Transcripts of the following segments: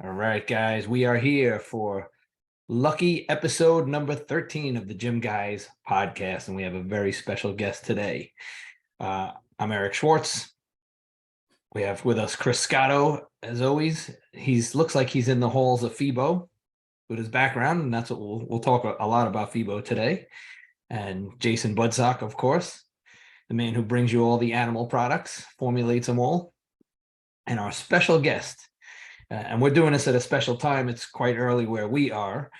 All right, guys, we are here for lucky episode number 13 of the Gym Guys podcast, and we have a very special guest today. I'm Eric Schwartz. We have with us Chris Scotto, as always. He's looks like he's in the halls of FIBO with his background, and that's what we'll talk a lot about FIBO today. And Jason Budsock, of course, the man who brings you all the animal products, formulates them all, and our special guest. And we're doing this at a special time. It's quite early where we are,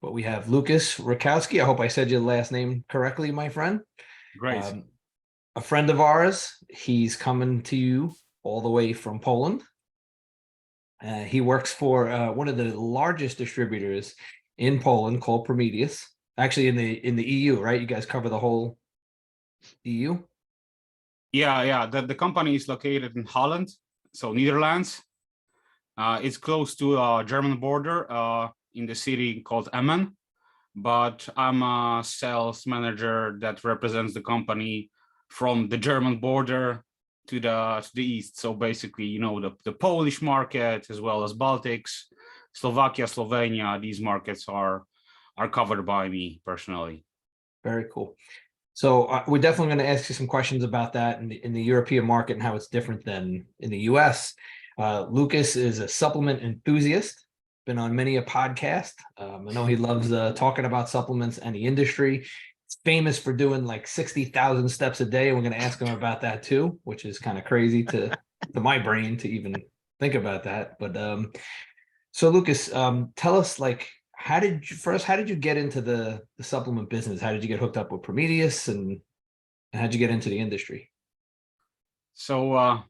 but we have Lukasz Rytkowski. I hope I said your last name correctly, my friend. Great. A friend of ours. He's coming to you all the way from Poland. He works for one of the largest distributors in Poland called Prometheus. Actually, in the EU, right? You guys cover the whole EU? Yeah. The company is located in Holland, so Netherlands. It's close to a German border in the city called Emmen, but I'm a sales manager that represents the company from the German border to the east. So basically, the Polish market as well as Baltics, Slovakia, Slovenia. These markets are covered by me personally. Very cool. So we're definitely going to ask you some questions about that in the European market and how it's different than in the US. Lukasz is a supplement enthusiast, been on many a podcast. I know he loves talking about supplements and the industry. He's famous for doing like 60,000 steps a day. We're going to ask him about that too, which is kind of crazy to my brain to even think about that. But so Lukasz, tell us, like, how did you get into the supplement business? How did you get hooked up with Prometheus, and how'd you get into the industry? So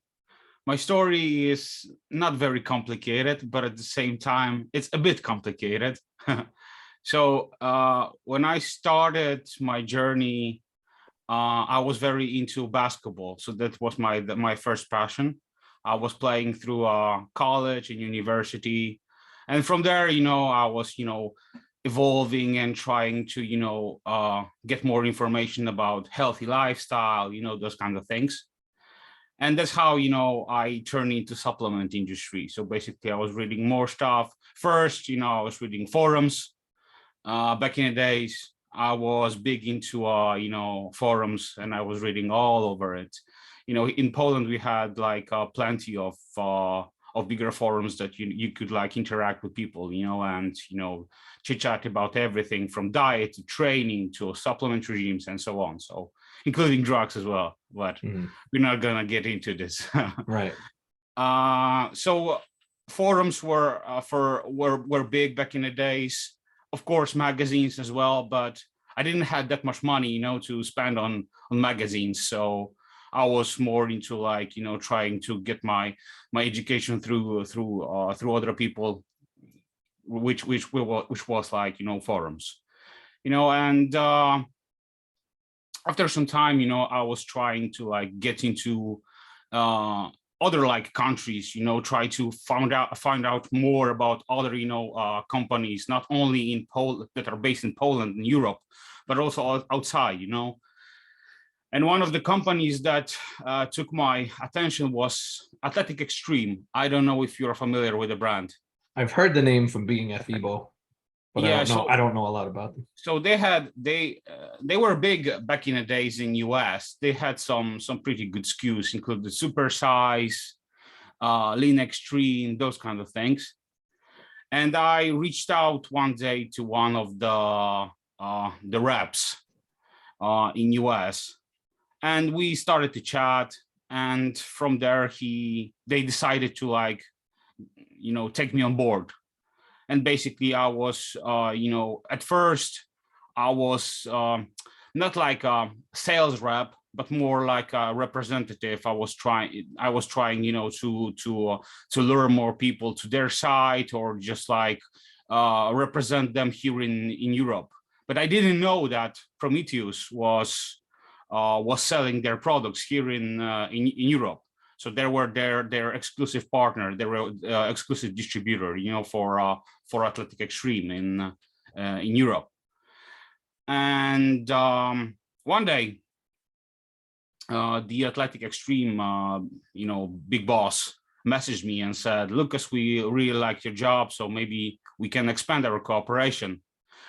my story is not very complicated, but at the same time, it's a bit complicated. So when I started my journey, I was very into basketball. So that was my first passion. I was playing through college and university. And from there, I was, evolving and trying to, get more information about healthy lifestyle, those kind of things. And that's how, I turned into supplement industry. So basically, I was reading more stuff. First, I was reading forums. Back in the days, I was big into, forums, and I was reading all over it. In Poland, we had like plenty of bigger forums that you could like interact with people, and, chit chat about everything from diet to training to supplement regimes and so on. So including drugs as well, but we're not gonna get into this. Right. So forums were big back in the days. Of course, magazines as well, but I didn't have that much money, to spend on magazines. So I was more into like, trying to get my education through other people, which was like, forums, and after some time, I was trying to like get into other like countries, try to find out more about other, companies, not only in Poland that are based in Poland and Europe, but also outside, And one of the companies that took my attention was Athletic Extreme. I don't know if you're familiar with the brand. I've heard the name from being at FIBO, but yeah, I don't know a lot about them. So they were big back in the days in US. They had some pretty good SKUs, including the Super Size, Lean Extreme, those kind of things. And I reached out one day to one of the reps in US, and we started to chat. And from there, they decided to like, take me on board. And basically, I was, at first, I was not like a sales rep, but more like a representative. I was trying, to lure more people to their site, or just like represent them here in Europe. But I didn't know that Prometheus was selling their products here in Europe. So they were their exclusive partner, their exclusive distributor, for Athletic Extreme in Europe. And one day, the Athletic Extreme, big boss messaged me and said, Lucas, we really like your job, so maybe we can expand our cooperation.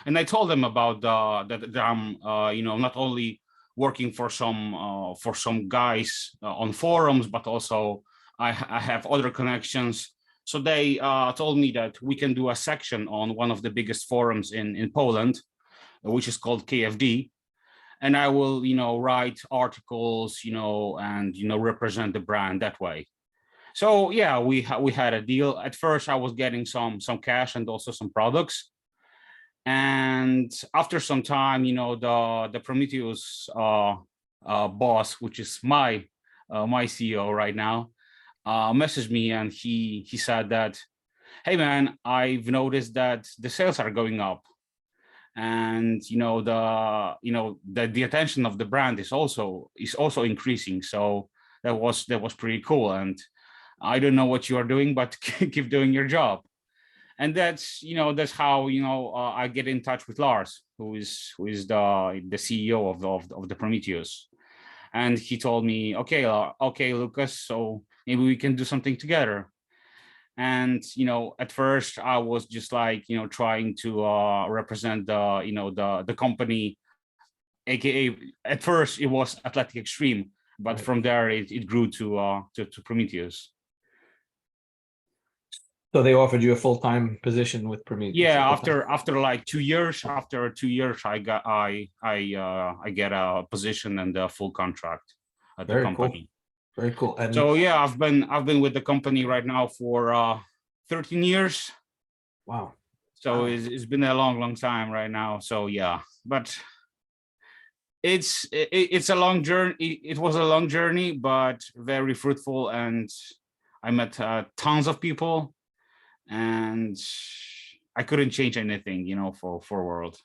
And I told them about that I'm not only working for some guys on forums, but also I have other connections. So they told me that we can do a section on one of the biggest forums in Poland, which is called KFD. And I will, write articles, and, represent the brand that way. So yeah, we had a deal. At first, I was getting some cash and also some products. And after some time, the Prometheus boss, which is my CEO right now, messaged me, and he said that, hey man, I've noticed that the sales are going up, and the attention of the brand is also increasing. So that was pretty cool. And I don't know what you are doing, but keep doing your job. And that's how I get in touch with Lars, who is the CEO of the Prometheus. And he told me, okay, Lucas, so maybe we can do something together. And at first I was just like trying to represent the company, aka at first it was Athletic Extreme, but Right. from there it grew to Prometheus. So they offered you a full-time position with Prometheus. Yeah, after like 2 years, I get a position and a full contract at the Very company. cool. Very cool. And So yeah, I've been with the company right now for 13 years. wow. So Wow. it's been a long time right now. So yeah, but it's a long journey. It was a long journey, but very fruitful, and I met tons of people, and I couldn't change anything, for world.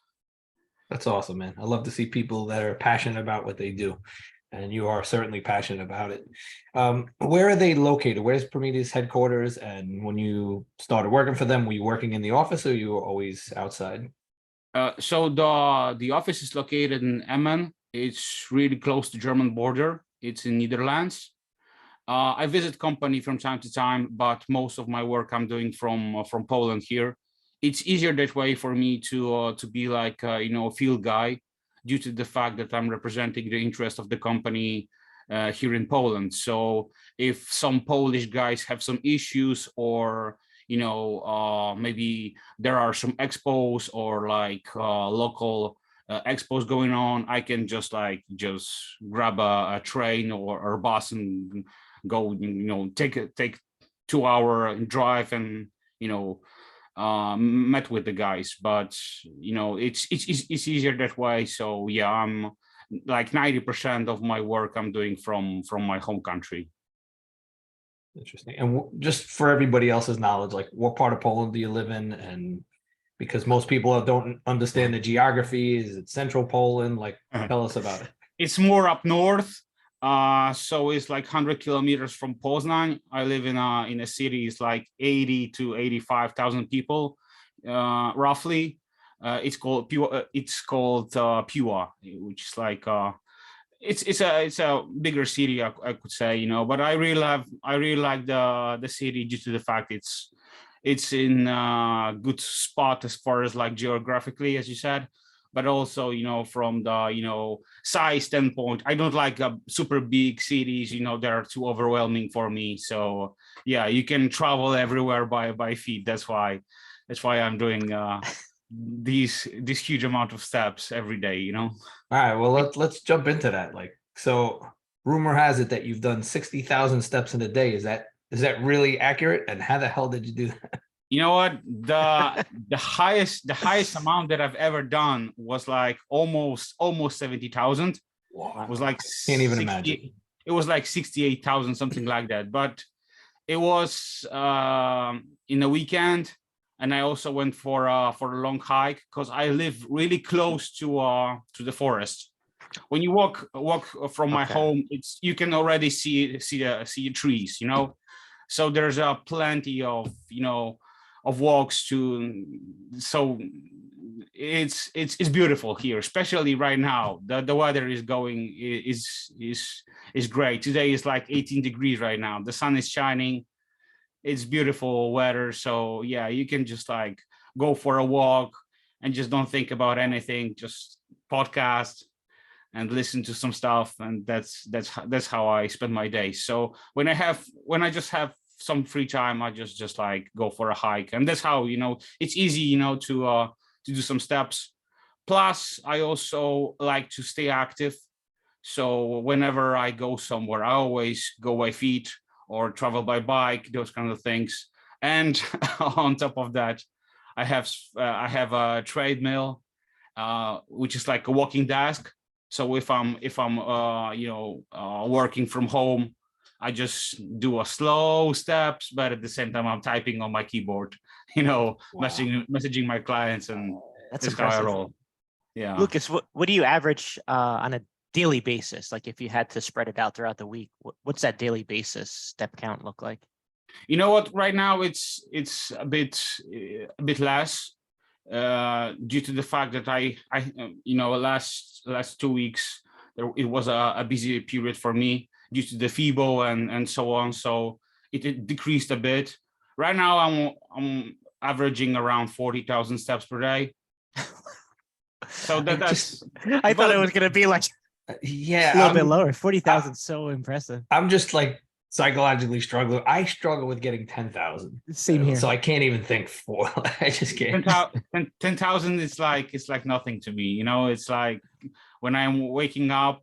That's awesome, man. I love to see people that are passionate about what they do. And you are certainly passionate about it. Where are they located? Where's Prometheus headquarters? And when you started working for them, were you working in the office, or you were always outside? So the office is located in Emmen. It's really close to German border. It's in Netherlands. I visit company from time to time, but most of my work I'm doing from Poland here. It's easier that way for me to be like a field guy, due to the fact that I'm representing the interest of the company here in Poland. So if some Polish guys have some issues, or maybe there are some expos or like local expos going on, I can just grab a train or bus and go, take 2-hour drive and met with the guys. But it's easier that way. So yeah, I'm like 90% of my work I'm doing from my home country. Interesting. And just for everybody else's knowledge, like what part of Poland do you live in? And because most people don't understand the geography, is it central Poland? Like, tell us about it. It's more up north. So it's like 100 kilometers from Poznan. I live in a city. It's like 80 to 85,000 people, roughly. It's called Piła, which is like it's a bigger city, I could say, but I really like the city due to the fact it's in a good spot as far as like geographically, as you said, but also from the size standpoint. I don't like super big cities, they're too overwhelming for me. So yeah, you can travel everywhere by feet. That's why I'm doing these huge amount of steps every day. All right, well, let's jump into that. Like, so rumor has it that you've done 60,000 steps in a day. Is that really accurate? And how the hell did you do that? You know what? The highest amount that I've ever done was like almost 70,000. Wow. It was like Can't even imagine. It was like 68,000, something like that. But it was in a weekend, and I also went for a long hike because I live really close to the forest. When you walk from my home, you can already see the trees, So there's plenty of of walks to. So it's beautiful here, especially right now. The weather is great. Today is like 18 degrees right now. The sun is shining. It's beautiful weather, so yeah, you can just like go for a walk and just don't think about anything, just podcast and listen to some stuff, and that's how I spend my day. So when I just have some free time, I just like go for a hike, and that's how, it's easy, to do some steps. Plus, I also like to stay active. So whenever I go somewhere, I always go by feet or travel by bike, those kind of things. And on top of that, I have a treadmill, which is like a walking desk. So if I'm working from home, I just do a slow steps, but at the same time I'm typing on my keyboard, Wow. messaging my clients, and That's that's how I impressive. roll. Yeah. Lucas, what do you average on a daily basis? Like if you had to spread it out throughout the week, what's that daily basis step count look like? You know what? Right now it's a bit less, due to the fact that I last 2 weeks it was a busy period for me due to the FIBO and so on. So it decreased a bit. Right now I'm averaging around 40,000 steps per day. So I thought it was gonna be like Yeah, a little bit lower. 40,000, so impressive. I'm just like psychologically struggling. I struggle with getting 10,000. Same here. So I can't even think four. I just can't. 10,000 is like nothing to me. It's like when I'm waking up,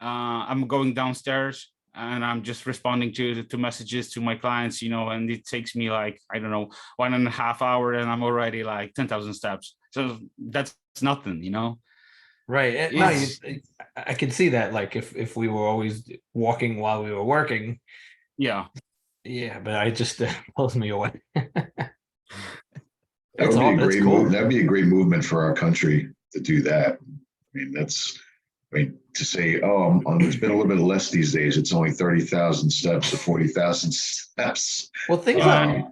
I'm going downstairs and I'm just responding to messages to my clients, and it takes me like, I don't know, 1.5 hours, and I'm already like 10,000 steps. So that's nothing, Right. No, I can see that. Like if we were always walking while we were working. Yeah. Yeah, but I just pulls me away. That would be a great move. That'd be a great movement for our country to do that. To say, oh, it's been a little bit less these days. It's only 30,000 steps or 40,000 steps. Well, things are.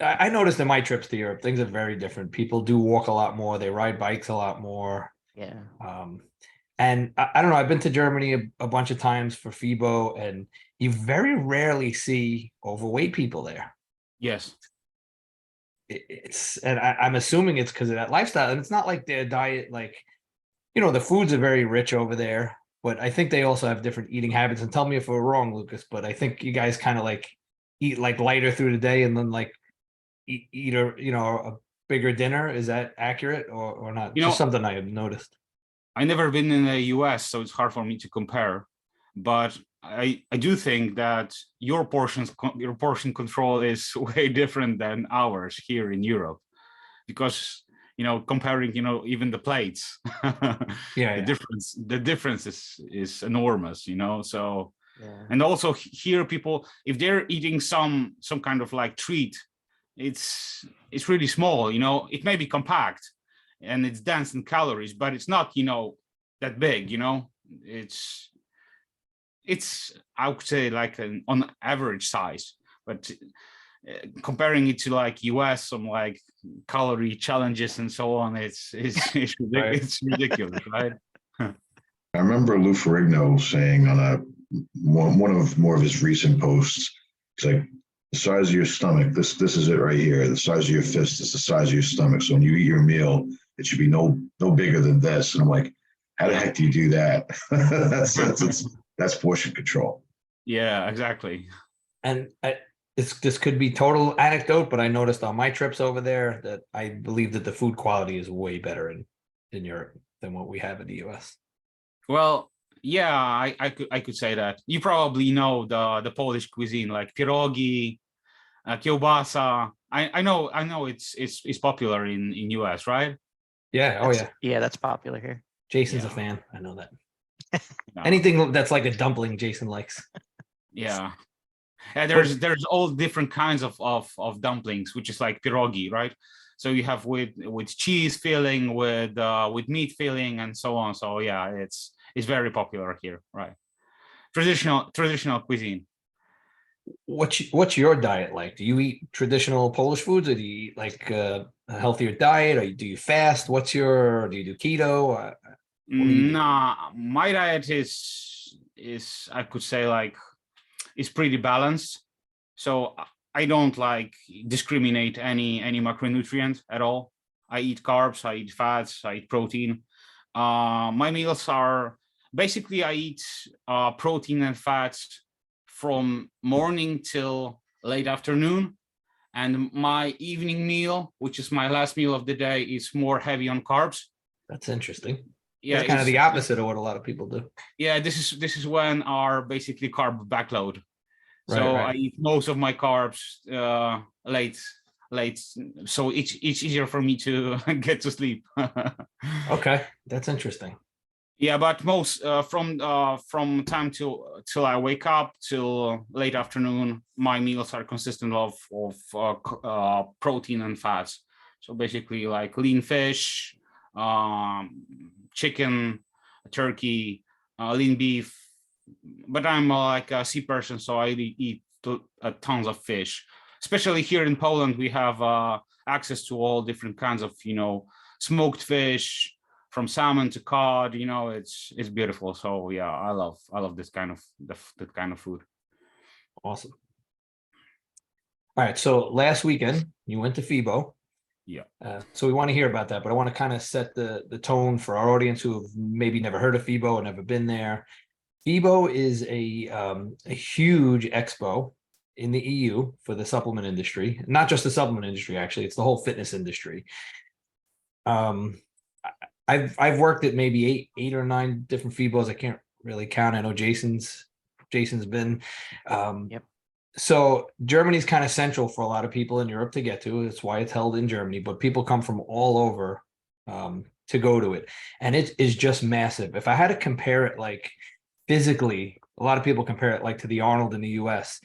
I noticed in my trips to Europe, things are very different. People do walk a lot more. They ride bikes a lot more. Yeah. And I don't know. I've been to Germany a bunch of times for FIBO, and you very rarely see overweight people there. Yes. And I'm assuming it's because of that lifestyle. And it's not like their diet, like, the foods are very rich over there, but I think they also have different eating habits. And tell me if we're wrong, Lucas, but I think you guys kind of like eat like lighter through the day and then like eat a bigger dinner. Is that accurate or not? Just something I have noticed. I never been in the US, so it's hard for me to compare. But I do think that your portion control is way different than ours here in Europe, because comparing even the plates, the difference is enormous. So yeah. And also here people, if they're eating some kind of like treat, it's really small. It may be compact and it's dense in calories, but it's not that big. It's I would say like an on average size, but comparing it to like US, some like calorie challenges and so on, it's Right. it's ridiculous, right? I remember Lou Ferrigno saying on one of more of his recent posts, it's like the size of your stomach. This is it right here. The size of your fist is the size of your stomach. So when you eat your meal, it should be no bigger than this. And I'm like, how the heck do you do that? That's portion control. Yeah, exactly. And this could be total anecdote, but I noticed on my trips over there that I believe that the food quality is way better in Europe than what we have in the US. Well, yeah, I could say that. You probably know the Polish cuisine, like pierogi, kiełbasa. I know it's popular in US, right? Yeah. Oh yeah. Yeah, that's popular here. Jason's a fan. I know that. Anything that's like a dumpling, Jason likes. Yeah. There's all different kinds of dumplings, which is like pierogi, right? So you have with cheese filling, with meat filling, and so on. So yeah, it's very popular here, right? Traditional cuisine. What's your diet like? Do you eat traditional Polish foods, or do you eat like a healthier diet, or do you fast? Do you do keto? Nah, my diet is I could say like is pretty balanced. So I don't like discriminate any macronutrient at all. I eat carbs, I eat fats, I eat protein. My meals are basically, I eat protein and fats from morning till late afternoon. And my evening meal, which is my last meal of the day, is more heavy on carbs. That's interesting. Yeah, It's kind of the opposite of what a lot of people do. Yeah, this is when our basically carb backload. Right, So right. I eat most of my carbs late, so it's easier for me to get to sleep. Okay, that's interesting. Yeah, but most from time till I wake up till late afternoon, my meals are consistent of protein and fats. So basically, like lean fish, chicken, turkey, lean beef. But I'm like a sea person, so I eat tons of fish. Especially here in Poland, we have access to all different kinds of smoked fish, from salmon to cod. It's beautiful. So yeah, I love this kind of that kind of food. Awesome. All right, so last weekend you went to FIBO. Yeah. So we want to hear about that, but I want to kind of set the tone for our audience who have maybe never heard of FIBO and never been there. FIBO is a huge expo in the EU for the supplement industry, not just the supplement industry, actually, it's the whole fitness industry. I've worked at maybe eight or nine different FIBOs. I can't really count. I know Jason's been. Yep. So Germany's kind of central for a lot of people in Europe to get to. That's why it's held in Germany, but people come from all over to go to it. And it is just massive. If I had to compare it like physically, a lot of people compare it like to the Arnold in the US.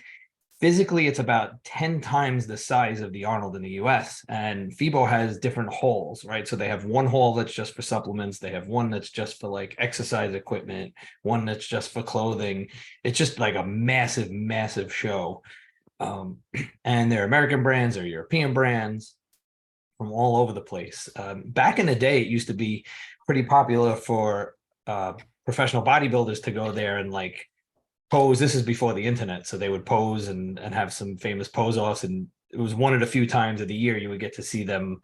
Physically, it's about 10 times the size of the Arnold in the US. And FIBO has different halls, right? So they have one hall that's just for supplements. They have one that's just for like exercise equipment, one that's just for clothing. It's just like a massive, massive show. And they're American brands, they're European brands from all over the place. Back in the day, it used to be pretty popular for professional bodybuilders to go there and like pose. This is before the internet, so they would pose and have some famous pose offs, and it was one of the few times of the year you would get to see them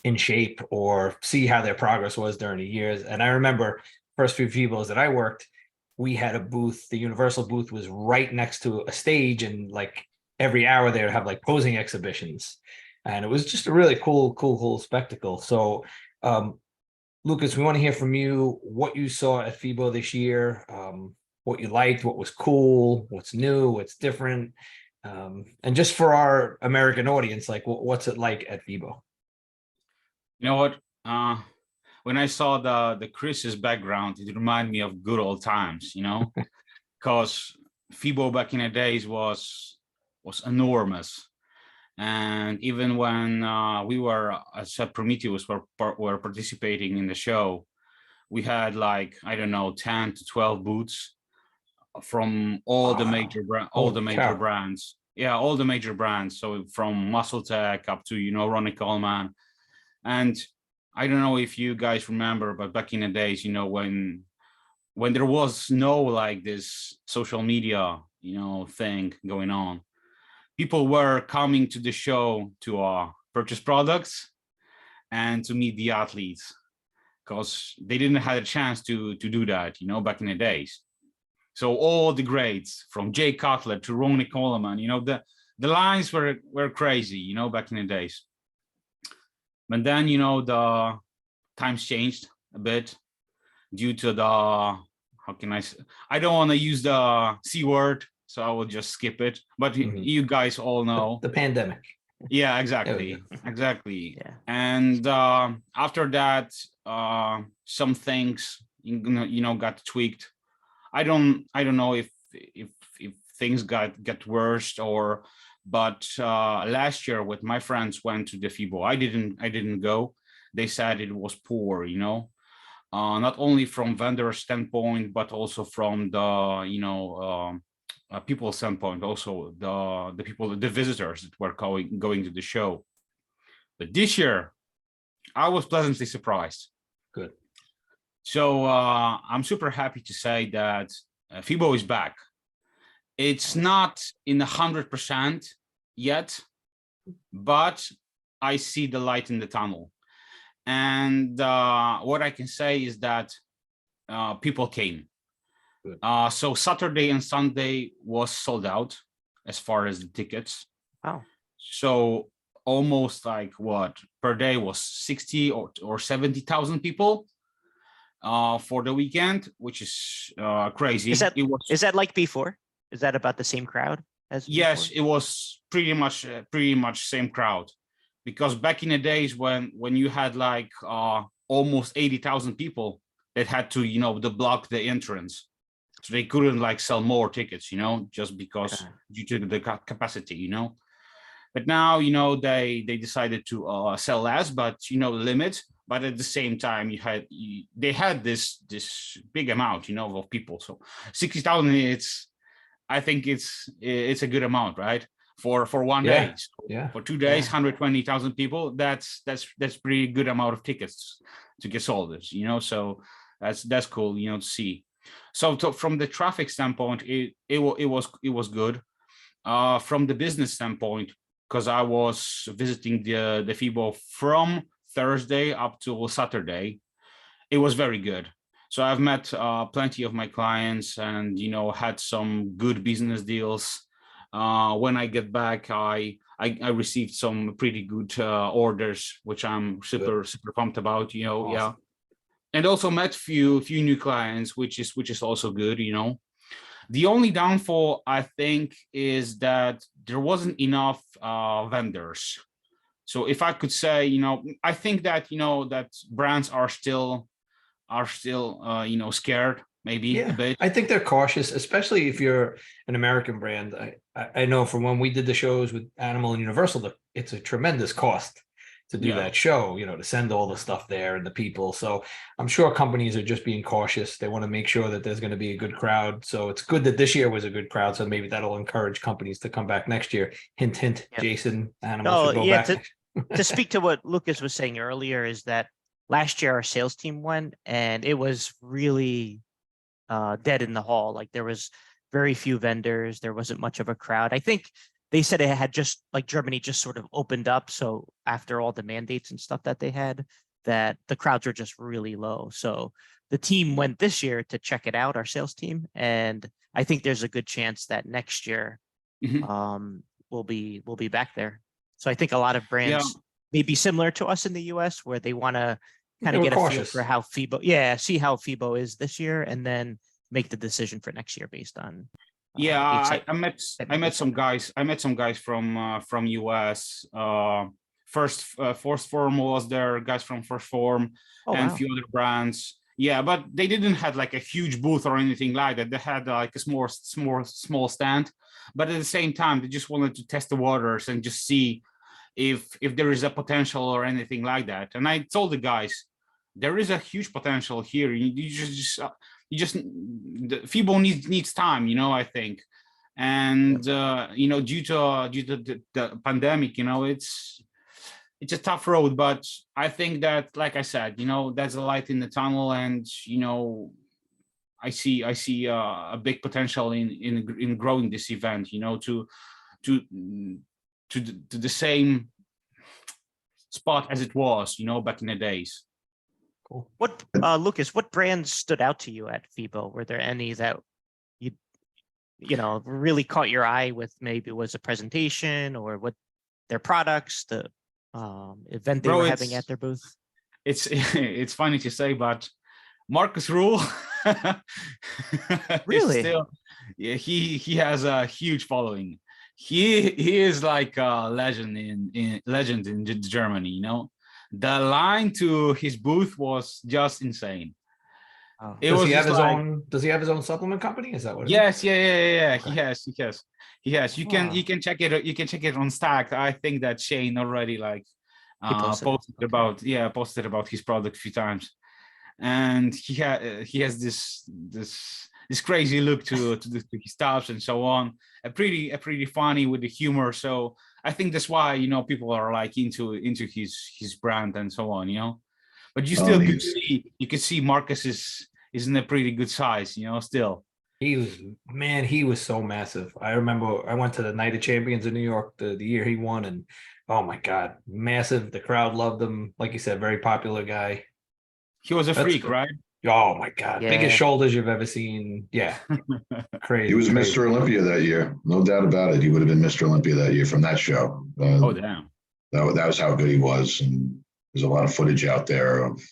in shape or see how their progress was during the years. And I remember first few FIBOs that I worked, we had a booth. The Universal booth was right next to a stage, and like every hour they would have like posing exhibitions, and it was just a really cool spectacle. So Lukasz, we want to hear from you what you saw at FIBO this year, what you liked, what was cool, what's new, what's different, and just for our American audience, like what's it like at FIBO? You know what? When I saw the Chris's background, it reminded me of good old times. Because FIBO back in the days was enormous. And even when we were, as Prometheus, were participating in the show, we had like, I don't know, 10 to 12 booths from all the major brands. Yeah, all the major brands. So from Muscle Tech up to, Ronnie Coleman. And I don't know if you guys remember, but back in the days, when there was no like this social media, thing going on, people were coming to the show to purchase products and to meet the athletes, because they didn't have a chance to do that, back in the days. So all the greats from Jay Cutler to Ronnie Coleman, the lines were crazy, back in the days. But then, the times changed a bit due to the, how can I say, I don't want to use the C word, so I will just skip it. But you guys all know the pandemic. Yeah, exactly. Exactly. Yeah. And after that, some things got tweaked. I don't know if things got worse or, but last year with my friends went to the FIBO. I didn't go. They said it was poor, not only from vendor standpoint, but also from the people standpoint, also the people, the visitors that were going to the show. But this year, I was pleasantly surprised. Good. So I'm super happy to say that FIBO is back, It's not in 100% yet, but I see the light in the tunnel. And what I can say is that people came. Good. So Saturday and Sunday was sold out as far as the tickets. Wow. So almost like what per day was 60 or 70,000 people for the weekend, which is crazy. Is that It was, is that like before? Is that about the same crowd as yes, before? it was pretty much same crowd, because back in the days when you had like almost 80,000 people that had to, you know, to block the entrance, so they couldn't like sell more tickets, you know, just because Okay. due to the capacity, you know. But now, you know, they decided to sell less, but, you know, limit. But at the same time, they had this big amount, you know, of people. So 60,000, I think it's a good amount, right? For one Yeah, day. So yeah. for 2 days, Yeah. 120,000 people. That's pretty good amount of tickets to get sold, you know. So that's cool, you know, to see. So from the traffic standpoint, it was good. From the business standpoint, because I was visiting the FIBO from Thursday up to Saturday, it was very good. So I've met plenty of my clients, and, you know, had some good business deals. When I get back, I received some pretty good orders, which I'm super pumped about, you know. Awesome. Yeah, and also met few new clients, which is also good, you know. The only downfall, I think, is that there wasn't enough vendors. So if I could say, you know, I think that, you know, that brands are still you know, scared maybe a Yeah, bit. I think they're cautious, especially if you're an American brand. I know from when we did the shows with Animal and Universal, that it's a tremendous cost to do Yeah. that show, you know, to send all the stuff there and the people. So I'm sure companies are just being cautious. They want to make sure that there's going to be a good crowd. So it's good that this year was a good crowd. So maybe that'll encourage companies to come back next year. Hint, hint, Yep. Jason, Animal Oh, should go yeah, back. to speak to what Lucas was saying earlier, is that last year our sales team went and it was really dead in the hall. Like there was very few vendors. There wasn't much of a crowd. I think they said it had just, like, Germany just sort of opened up. So after all the mandates and stuff that they had, that the crowds were just really low. So the team went this year to check it out, our sales team. And I think there's a good chance that next year Mhm. we'll be back there. So I think a lot of brands may be similar to us in the US, where they want to kind They of were get a feel cautious. for how FIBO, see how FIBO is this year, and then make the decision for next year based on Yeah, I met technical some guys. I met some guys from US. First Form was there, guys from First Form, Oh, and a wow. few other brands. Yeah, but they didn't have like a huge booth or anything like that. They had like a small stand, but at the same time, they just wanted to test the waters and just see if there is a potential or anything like that. And I told the guys, there is a huge potential here. You just the FIBO needs time, you know, I think. And you know, due to the pandemic, you know, it's a tough road, but I think that, like I said, you know, there's a light in the tunnel, and, you know, I see a big potential in growing this event, you know, to the same spot as it was, you know, back in the days. Cool. What, Lucas, what brands stood out to you at FIBO? Were there any that you know, really caught your eye with, maybe it was a presentation or what their products, the event they Bro, were having at their booth? It's funny to say, but Marcus Rule is Really? still, yeah, he has a huge following. He is like a legend in Germany, you know. The line to his booth was just insane. Oh. It Does was he have just his like, own? Does he have his own supplement company? Is that what it is? yes, yeah. Okay. He has. You Ah. can check it. You can check it on Stack. I think that Shane already like He posted it. Okay. posted about his product a few times, and he has this crazy look to his stuffs and so on. A pretty funny with the humor. So I think that's why, you know, people are like into his brand and so on, you know. But you still could see Marcus is in a pretty good size, you know, still. He was so massive. I remember I went to the Night of Champions in New York the year he won, and oh my God, massive. The crowd loved him. Like you said, very popular guy. He was a That's freak, good. right? Oh my God, biggest Yeah. shoulders you've ever seen. Yeah, crazy. He was crazy. Mr. Olympia that year. No doubt about it. He would have been Mr. Olympia that year from that show. Oh, damn. That was how good he was. And there's a lot of footage out there of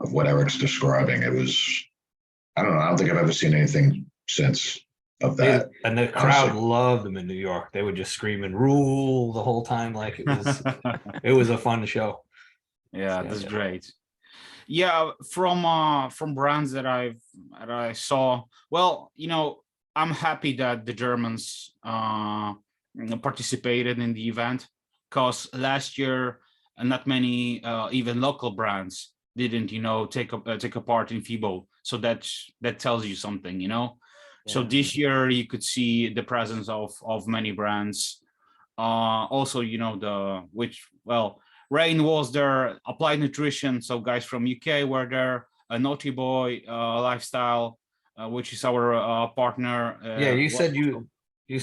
what Eric's describing. It was, I don't know. I don't think I've ever seen anything since of that. And the crowd honestly. loved him in New York. They were just screaming "rule" the whole time. Like it was a fun show. Yeah, So, that's yeah. great. Yeah, from brands that I saw. Well, I'm happy that the Germans participated in the event, because last year not many even local brands didn't take a part in FIBO. So that tells you something, So Yeah. this year you could see the presence of many brands. Also, Rain was there, Applied Nutrition, so guys from UK were there, Naughty Boy Lifestyle, which is our partner. Yeah, you was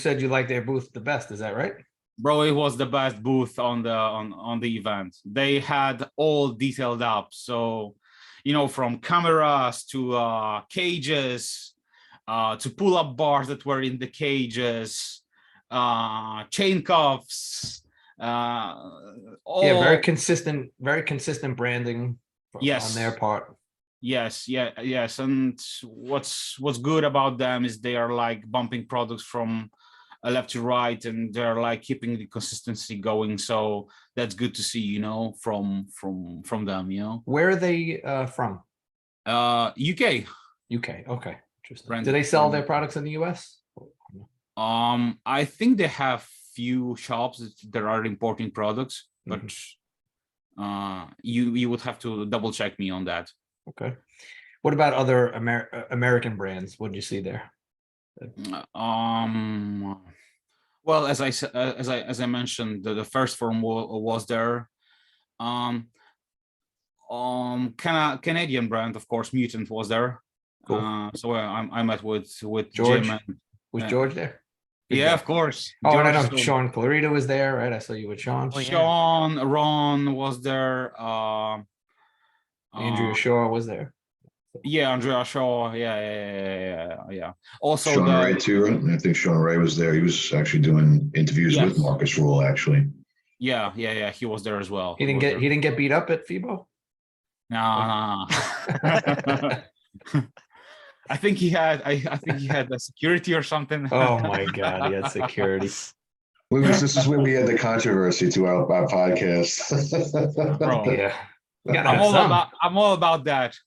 said you like their booth the best. Is that right? Bro, it was the best booth on the event. They had all detailed up, so from cameras to cages, to pull-up bars that were in the cages, chain cuffs, all. Yeah, very consistent branding on Yes. their part. Yes, yes. And what's good about them is they are like bumping products from left to right, and they're like keeping the consistency going. So that's good to see, from them, Where are they from? UK. UK. Okay, interesting. Brand- Do they sell brand- their products in the US? I think they have few shops that are importing products, but you would have to double check me on that. Okay. What about other American brands? What did you see there? Well, as I mentioned, the first firm was there. Canadian brand, of course, Mutant was there. Cool. So I met with George? Jim. And, Was George there? Good yeah, guy. of course. Oh, and I know George, Sean Clarita was there, right? I saw you with Sean. Oh, yeah. Sean, Ron was there. Andrea Shaw was there. Yeah, Andrea Shaw. Yeah. Also, Sean Ray too, right? I think Sean Ray was there. He was actually doing interviews with Marcus Rule, actually. Yeah. He was there as well. He didn't get beat up at FIBO. No. I think he had. I think he had the security or something. Oh my God, he had security. Lucas, this is where we had the controversy to our podcast. Bro, Yeah, I'm all about that.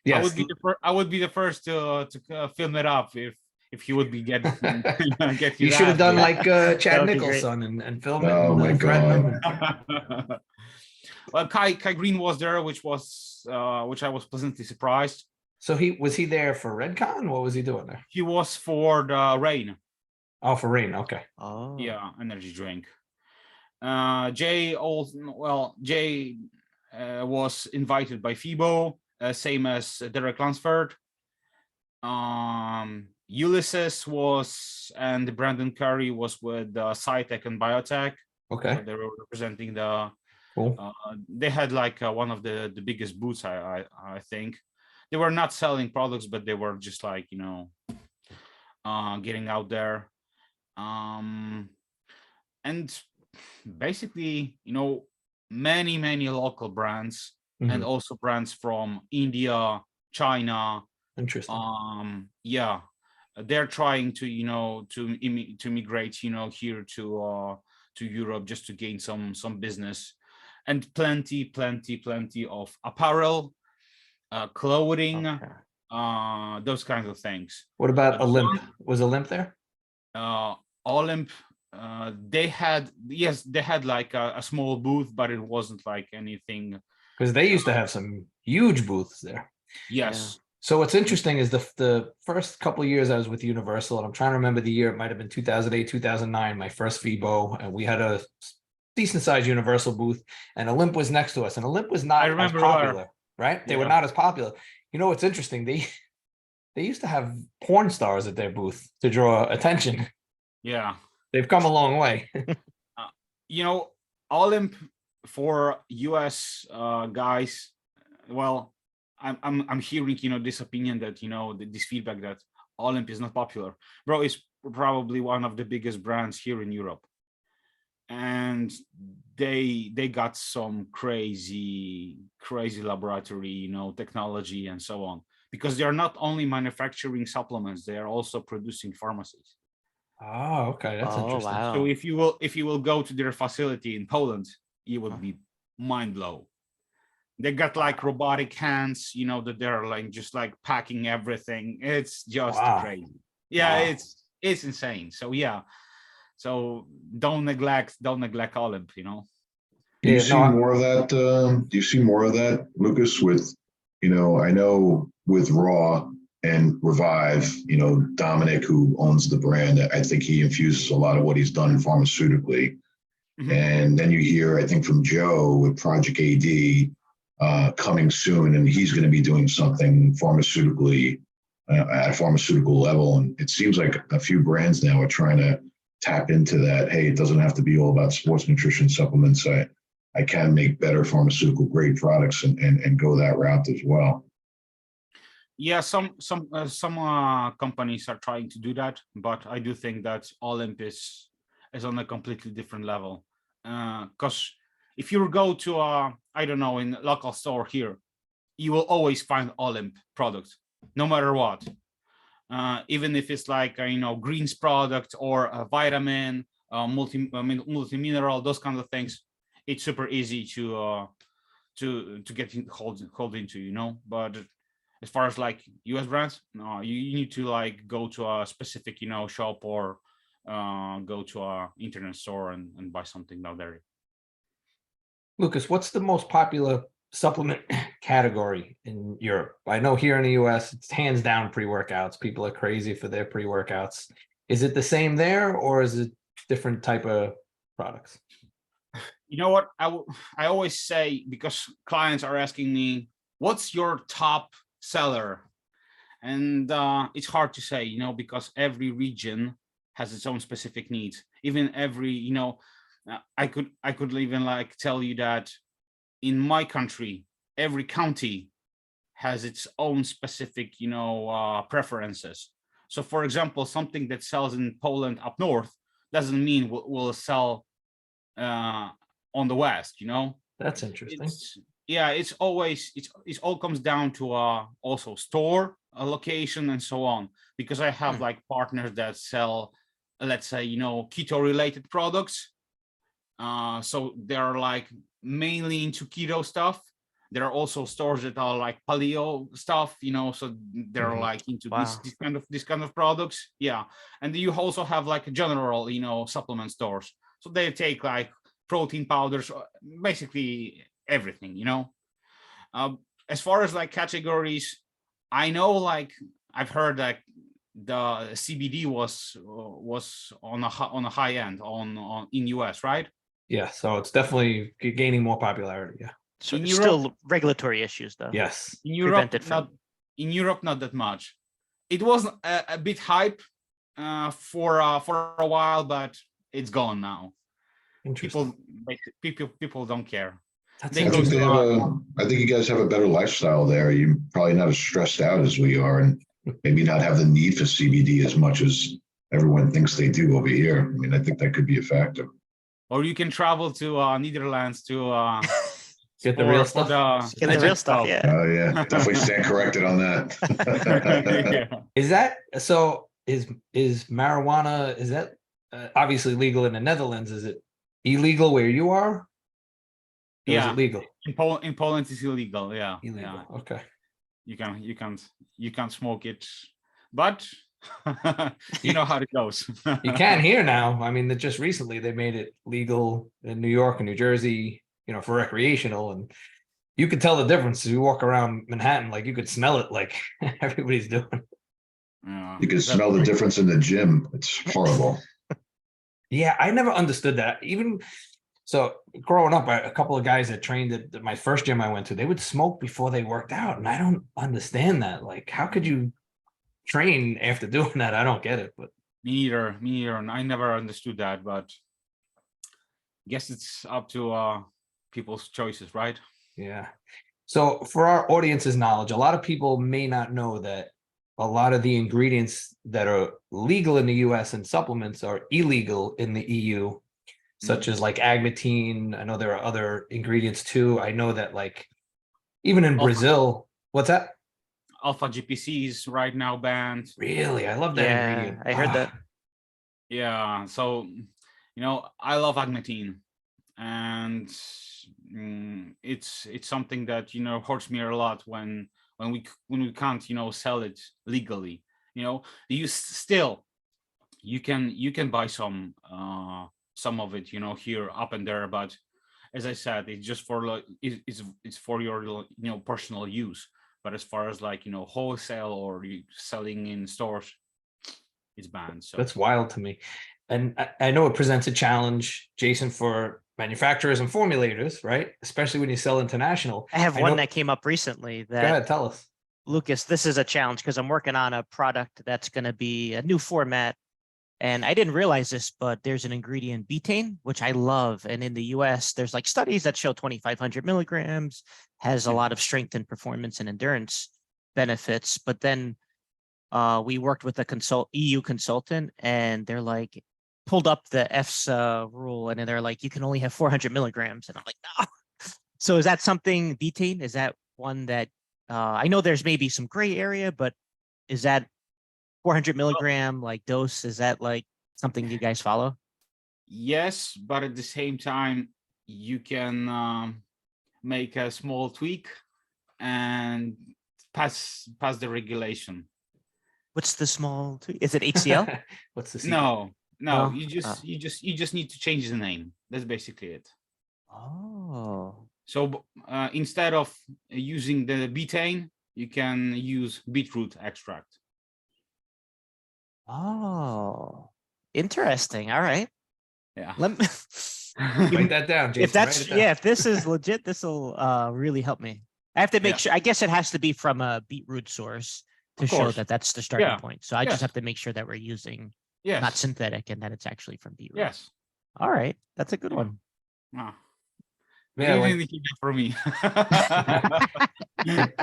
Yes. I would be the first to film it up if he would be get You should have done like Chad would be great. Nicholson and film it. Oh my God. Well, Kai Green was there, which I was pleasantly surprised. So was he there for Redcon? What was he doing there? He was for the Rain. Oh, for Rain. Okay. Oh. Yeah, energy drink. Jay was invited by FIBO, same as Derek Lansford. Ulysses and Brandon Curry was with SciTech and Biotech. Okay. So they were representing the. Cool. They had like one of the biggest booths, I think. They were not selling products, but they were just like getting out there. And basically, many local brands and also brands from India, China. Interesting. Yeah, they're trying to to migrate here to Europe just to gain some business, and plenty of apparel, clothing, those kinds of things. What about Olymp? Was Olymp there? Olymp, they had like a small booth, but it wasn't like anything. Because they used to have some huge booths there. Yes. Yeah. So what's interesting is the first couple of years I was with Universal, and I'm trying to remember the year. It might have been 2008, 2009, my first FIBO, and we had a decent sized Universal booth, and Olymp was next to us, and Olymp was not as popular, right? They were not as popular. You know what's interesting? they used to have porn stars at their booth to draw attention. Yeah. They've come a long way. You know, Olymp for US guys, well, I'm hearing, you know, this opinion that, you know, this feedback that Olymp is not popular. Bro, it's probably one of the biggest brands here in Europe. And they got some crazy laboratory, you know, technology and so on, because they are not only manufacturing supplements, they are also producing pharmacies. Oh, okay. That's interesting. Wow. So if you will go to their facility in Poland, you will be mind blown. They got like robotic hands, you know, that they're like just like packing everything. It's just crazy. Yeah, Wow. it's insane. So yeah. So don't neglect Olymp, you know. Do you Yeah, see no, more of that? Do you see more of that, Lucas? With, you know, I know with Raw and Revive, you know, Dominic, who owns the brand, I think he infuses a lot of what he's done pharmaceutically. Mhm. And then you hear, I think, from Joe with Project AD coming soon, and he's going to be doing something pharmaceutically at a pharmaceutical level. And it seems like a few brands now are trying to tap into that. Hey, it doesn't have to be all about sports nutrition supplements. I can make better pharmaceutical grade products and go that route as well. Yeah, some companies are trying to do that, but I do think that Olymp is on a completely different level. Because if you go to I don't know, in a local store here, you will always find Olymp product, no matter what. Even if it's like you know, greens product or a vitamin, multi mineral, those kinds of things, it's super easy to get hold into, you know. But as far as like US brands, no, you need to like go to a specific, you know, shop or go to a internet store and buy something out there. Lucas, what's the most popular supplement category in Europe? I know here in the US, it's hands down pre-workouts. People are crazy for their pre-workouts. Is it the same there, or is it different type of products? You know what? I always say, because clients are asking me, what's your top seller? And it's hard to say, you know, because every region has its own specific needs. Even every, you know, I could even like tell you that in my country, every county has its own specific, you know, preferences. So for example, something that sells in Poland up north doesn't mean will sell on the west, you know. That's interesting. Yeah, it's always it all comes down to also store a location and so on, because I have like partners that sell, let's say, you know, keto related products, so they're like mainly into keto stuff. There are also stores that are like paleo stuff, you know, so they're like into this kind of products. Yeah. And you also have like general, you know, supplement stores, so they take like protein powders, basically everything, you know. As far as like categories, I know, like I've heard that the CBD was on a high end on in US, right? Yeah, so it's definitely gaining more popularity. Yeah. So In it's Europe- still regulatory issues though. Yes. In Europe, Prevented not from. in Europe, not that much. It was a bit hype for a while, but it's gone now. Interesting. People don't care. That's They I go think interesting. they have I think you guys have a better lifestyle there. You're probably not as stressed out as we are, and maybe not have the need for CBD as much as everyone thinks they do over here. I mean, I think that could be a factor. Or you can travel to Netherlands to Get the real for stuff. Get the real stuff, yeah. Oh yeah, definitely stand corrected on that. Yeah. Is that so? Is marijuana, is that obviously legal in the Netherlands? Is it illegal where you are? Or is Yeah. it legal? In Poland it's illegal. Yeah. Illegal. Yeah. Okay. You can't smoke it, but you know how it goes. You can here now. I mean, that just recently they made it legal in New York and New Jersey, you know, for recreational, and you could tell the difference as you walk around Manhattan. Like you could smell it, like everybody's doing. Yeah, You can that's smell the great. difference in the gym. It's horrible. Yeah, I never understood that. Even so, growing up, a couple of guys that trained at my first gym I went to, they would smoke before they worked out, and I don't understand that. Like, how could you train after doing that. I don't get it, but Me neither. Me neither. And I never understood that, but guess it's up to people's choices, right? yeah. So for our audience's knowledge, a lot of people may not know that a lot of the ingredients that are legal in the US and supplements are illegal in the EU, such as like agmatine. I know there are other ingredients too. I know that like even in Brazil, what's that? Alpha GPC is right now banned. Really? I love that Yeah, ingredient. I heard that. Yeah, so I love agmatine, and it's something that hurts me a lot when we can't sell it legally. You still you can buy some of it here up and there, but as I said, it's just for like it's for your personal use. But as far as like wholesale or you selling in stores, it's banned. So That's wild to me. And I know it presents a challenge, Jason, for manufacturers and formulators, right? Especially when you sell international. I have I one know- that came up recently Go that, ahead, tell us. Lucas, this is a challenge because I'm working on a product that's going to be a new format. And I didn't realize this, but there's an ingredient betaine, which I love. And in the US, there's like studies that show 2,500 milligrams has a lot of strength and performance and endurance benefits. But then we worked with a EU consultant, and they're like, pulled up the EFSA rule, and then they're like, you can only have 400 milligrams. And I'm like, no. So is that something, betaine? Is that one that I know there's maybe some gray area, but is that 400 milligram like dose? Is that like something you guys follow? yes, but at the same time, you can make a small tweak and pass the regulation. What's the small? Is it HCl? What's the secret? No, No? you just need to change the name. That's basically it. Oh, So instead of using the betaine, you can use beetroot extract. oh, interesting. All right. Yeah. Let me. Write that down, Jason. If that's write it down. if this is legit, this will really help me. I have to make sure. I guess it has to be from a beetroot source to Of show course. that that's the starting Yeah. point. So I Yes. just have to make sure that we're using Yes. not synthetic and that it's actually from beetroot. Yes. All right, that's a good Yeah. one. Ah. Yeah, You like- didn't hear that for me.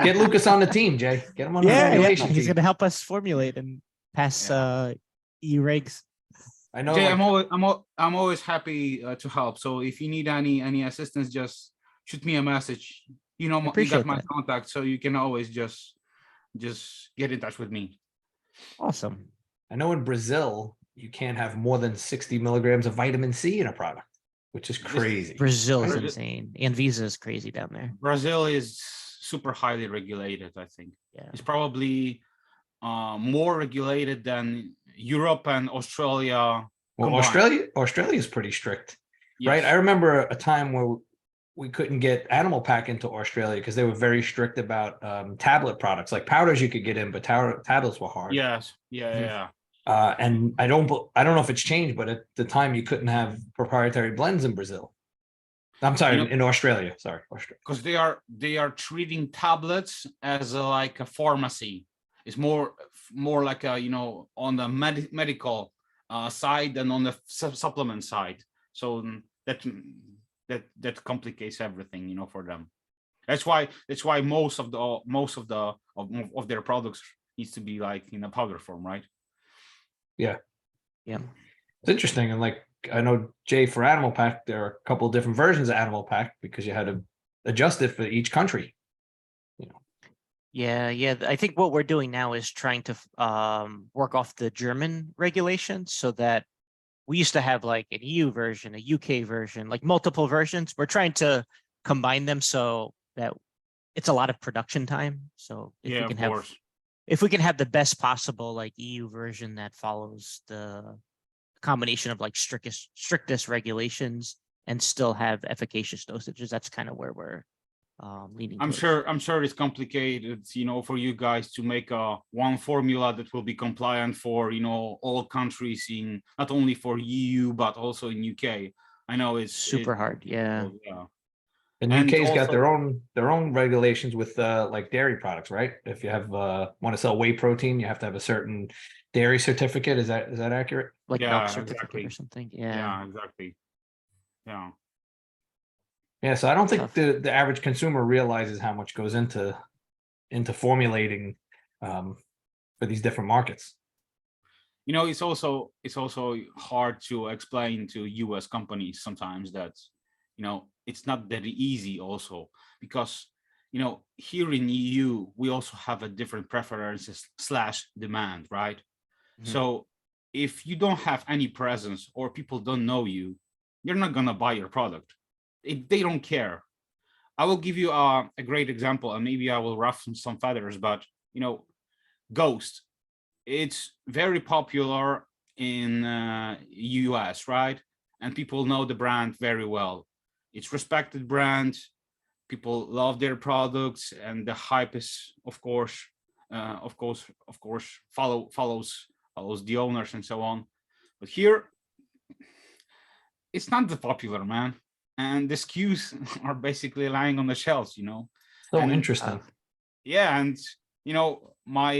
Get Lucas on the team, Jay. Get him on the Yeah, formulation he's team. gonna help us formulate and pass EU regs. I know. Jay, like, I'm always happy to help. So if you need any assistance, just shoot me a message. You got appreciate my that. contact, so you can always just get in touch with me. Awesome. I know in Brazil you can't have more than 60 milligrams of vitamin C in a product, which is crazy. Brazil is Right. insane. Anvisa is crazy down there. Brazil is super highly regulated. I think Yeah. it's probably more regulated than Europe and Australia. Well, combined. Australia is pretty strict, Yes. right? I remember a time where we couldn't get Animal Pack into Australia because they were very strict about tablet products. Like powders you could get in, but tablets were hard. Yes. Mhm. Yeah. And I don't know if it's changed, but at the time you couldn't have proprietary blends in Brazil. I'm sorry, in Australia. Sorry, Australia. Because they are treating tablets as like a pharmacy. It's more like a on the medical side than on the supplement side. So that complicates everything for them. That's why most of their products needs to be like in a powder form, right? Yeah. It's interesting. And like, I know, Jay, for Animal Pack, there are a couple of different versions of Animal Pack because you had to adjust it for each country. Yeah. I think what we're doing now is trying to work off the German regulations so that we used to have like an EU version, a UK version, like multiple versions. We're trying to combine them so that it's a lot of production time. So if we Yeah, can of course. if we can have the best possible like EU version that follows the combination of like strictest regulations and still have efficacious dosages, that's kind of where we're leaning I'm towards. sure it's complicated, for you guys to make a one formula that will be compliant for all countries in not only for EU but also in UK. I know it's Super hard. Yeah. Yeah. And And UK's got also, their own regulations with like dairy products, right? If you have want to sell whey protein, you have to have a certain dairy certificate. Is that accurate? Like milk yeah, certificate or exactly. something. Yeah. Yeah, exactly. Yeah. Yeah, so I don't think Tough. the average consumer realizes how much goes into formulating for these different markets. It's also hard to explain to US companies sometimes that it's not that easy also, because here in EU we also have a different preferences slash demand, right? Mhm. So if you don't have any presence or people don't know you, you're not gonna buy your product. They don't care. I will give you a great example, and maybe I will ruffle some feathers, but Ghost, it's very popular in US, right? And people know the brand very well. It's respected brand. People love their products, and the hype is, of course, follows the owners and so on. But here, it's not that popular, man. And the SKUs are basically lying on the shelves. So And interesting. yeah, and my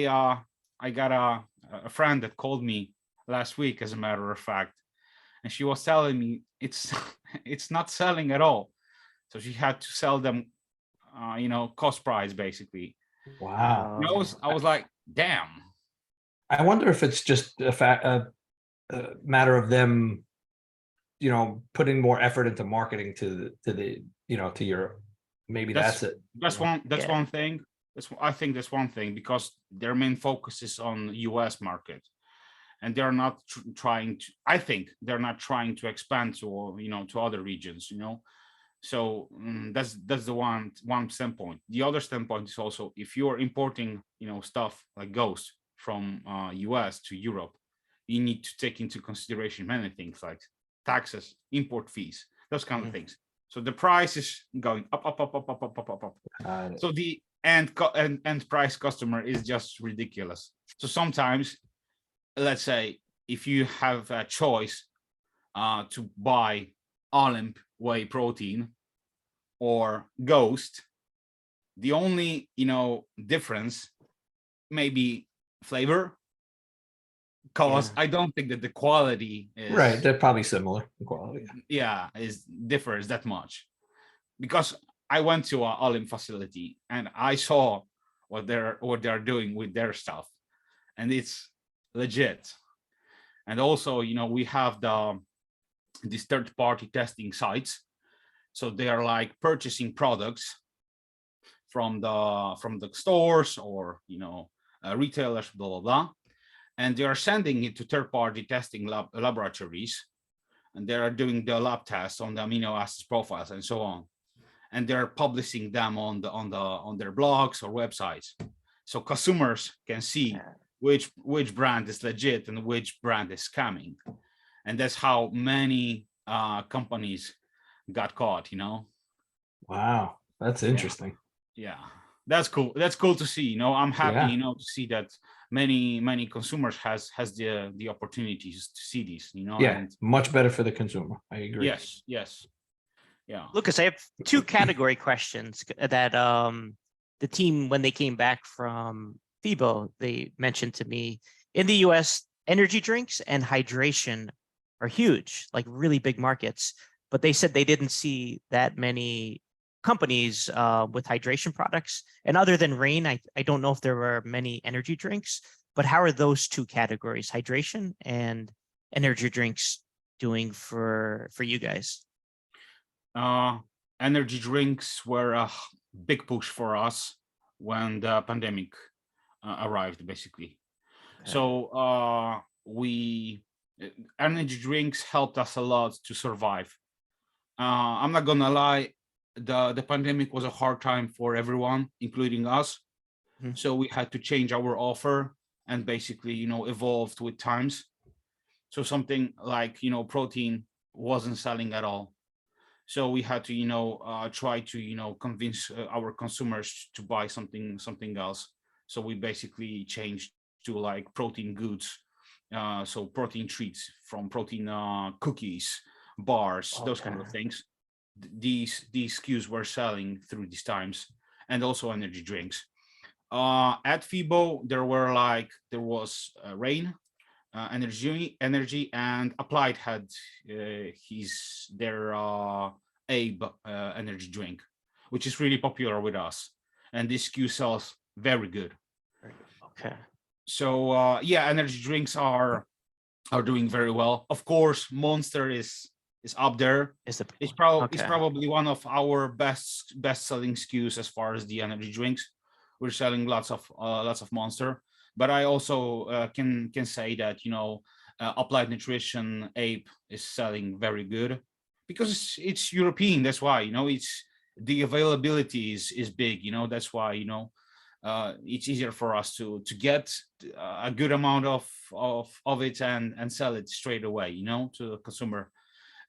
I got a friend that called me last week, as a matter of fact, and she was telling me it's it's not selling at all. So she had to sell them, cost price basically. Wow. I was like, damn. I wonder if it's just a matter of them, putting more effort into marketing to Europe. Maybe That's that's it. that's one that's Yeah. one thing. I think that's one thing, because their main focus is on US market, and they're not trying to. I think they're not trying to expand to other regions. So that's the one standpoint. The other standpoint is also, if you're importing stuff like Ghost from US to Europe, you need to take into consideration many things like taxes, import fees, those kind of Mhm. things. So the price is going up, up, up, up, up, up, up, up, up. So the end price customer is just ridiculous. So sometimes, let's say, if you have a choice to buy Olymp whey protein or Ghost, the only difference may be flavor, because Yeah. I don't think that the quality Right. is They're probably similar in quality. is differs that much. Because I went to a Olymp facility and I saw what they're doing with their stuff, and it's legit. And also, we have these third-party testing sites, so they are like purchasing products from the stores or retailers, blah blah blah, and they are sending it to third-party testing laboratories, and they are doing the lab tests on the amino acids profiles and so on, and they're publishing them on their blogs or websites, so consumers can see which brand is legit and which brand is scamming. And that's how many companies got caught. Wow. That's Yeah, interesting. yeah, that's cool. That's cool to see. I'm happy, Yeah. to see that many consumers has the opportunities to see these. Yeah. And Much better for the consumer. I agree. yes, yeah. Lucas, I have two category questions that the team, when they came back from FIBO, they mentioned to me. In the US, energy drinks and hydration are huge, like really big markets. But they said they didn't see that many companies with hydration products. And other than Rain, I don't know if there were many energy drinks, but how are those two categories, hydration and energy drinks, doing for you guys? Uh, Energy drinks were a big push for us when the pandemic arrived, basically. Okay. So we energy drinks helped us a lot to survive. I'm not gonna lie, the pandemic was a hard time for everyone, including us. Mhm. So we had to change our offer and basically, evolved with times. So something like protein wasn't selling at all. So we had to try to convince our consumers to buy something else. So we basically changed to like protein goods, so protein treats, from protein cookies, bars, those kind of Okay. things. these SKUs were selling through these times, and also energy drinks. At FIBO, there was Rain, energy, and Applied had their Abe energy drink, which is really popular with us, and this SKU sells very good. Okay. So yeah, energy drinks are doing very well. Of course, Monster is up there. Is the It's okay. probably one of our best selling SKUs as far as the energy drinks. We're selling lots of Monster, but I also can say that, you know, Applied Nutrition Ape is selling very good because it's European. That's why, you know, it's the availability is big. You know, that's why, you know, it's easier for us to get a good amount of it and sell it straight away, you know, to the consumer.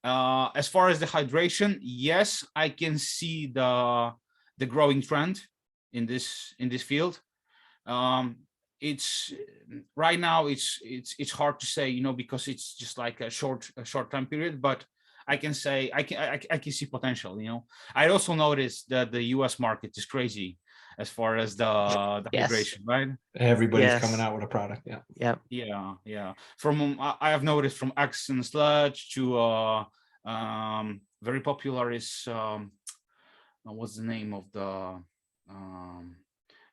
As far as the hydration, yes, I can see the growing trend in this field. It's right now it's hard to say, you know, because it's just like a short time period, but I can say I can see potential, you know. I also noticed that the US market is crazy as far as the Yes. hydration, right? Everybody's Yes. coming out with a product. Yeah. Yeah. Yeah. From I have noticed from X and Sludge to very popular is what's the name of the